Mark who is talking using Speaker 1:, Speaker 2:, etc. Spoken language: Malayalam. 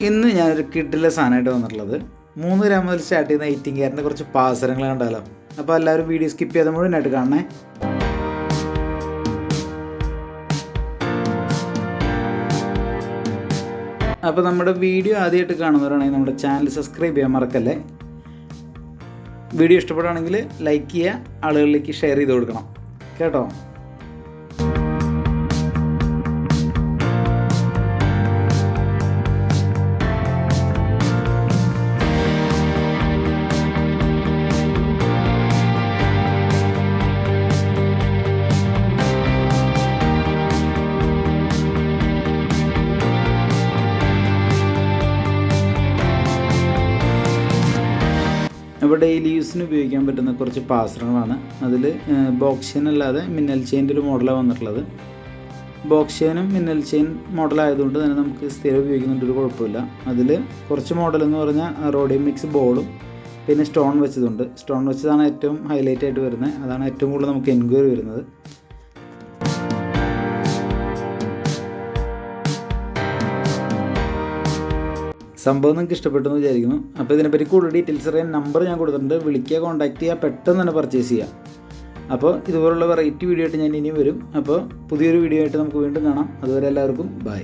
Speaker 1: ഇന്ന് ഞാനൊരു കിഡിലെ സാധനമായിട്ട് വന്നിട്ടുള്ളത് 3 ഗ്രാം മുതൽ സ്റ്റാർട്ട് ചെയ്യുന്ന 18 ക്യാരറ്റിൻ്റെ കുറച്ച് പാസരങ്ങൾ കണ്ടാലോ. അപ്പോൾ എല്ലാവരും വീഡിയോ സ്കിപ്പ് ചെയ്ത് മുഴുവനായിട്ട് കാണണേ. അപ്പോൾ നമ്മുടെ വീഡിയോ ആദ്യമായിട്ട് കാണുന്നവരാണെങ്കിൽ നമ്മുടെ ചാനൽ സബ്സ്ക്രൈബ് ചെയ്യാൻ മറക്കല്ലേ. വീഡിയോ ഇഷ്ടപ്പെടുകയാണെങ്കിൽ ലൈക്ക് ചെയ്യുക, ആളുകളിലേക്ക് ഷെയർ ചെയ്ത് കൊടുക്കണം കേട്ടോ. അപ്പോൾ ഡെയിലി യൂസിന് ഉപയോഗിക്കാൻ പറ്റുന്ന കുറച്ച് പാസറുകളാണ്. അതിൽ ബോക്സ് ചെയിൻ അല്ലാതെ മിന്നൽ ചെയിൻ്റെ ഒരു മോഡലാണ് വന്നിട്ടുള്ളത്. ബോക്സ് ചെയിനും മിന്നൽ ചെയിൻ മോഡലായതുകൊണ്ട് തന്നെ നമുക്ക് സ്ഥിരം ഉപയോഗിക്കുന്നുണ്ടൊരു കുഴപ്പമില്ല. അതിൽ കുറച്ച് മോഡലെന്ന് പറഞ്ഞാൽ റോഡിയം മിക്സ് ബോളും പിന്നെ സ്റ്റോൺ വെച്ചതുണ്ട്. സ്റ്റോൺ വെച്ചതാണ് ഏറ്റവും ഹൈലൈറ്റ് ആയിട്ട് വരുന്നത്. അതാണ് ഏറ്റവും കൂടുതൽ നമുക്ക് എൻക്വയറി വരുന്നത്. സംഭവം നിങ്ങൾക്ക് ഇഷ്ടപ്പെട്ടു എന്ന് വിചാരിക്കുന്നു. അപ്പോൾ ഇതിനെപ്പറ്റി കൂടുതൽ ഡീറ്റെയിൽസ് അറിയാൻ നമ്പർ ഞാൻ കൊടുത്തിട്ടുണ്ട്. വിളിക്കുക, കോൺടാക്ട് ചെയ്യുക, പെട്ടെന്ന് തന്നെ പർച്ചേസ് ചെയ്യുക. അപ്പോൾ ഇതുപോലുള്ള വെറൈറ്റി വീഡിയോ ആയിട്ട് ഞാൻ ഇനിയും വരും. അപ്പോൾ പുതിയൊരു വീഡിയോ ആയിട്ട് നമുക്ക് വീണ്ടും കാണാം. അതുവരെ എല്ലാവർക്കും ബൈ.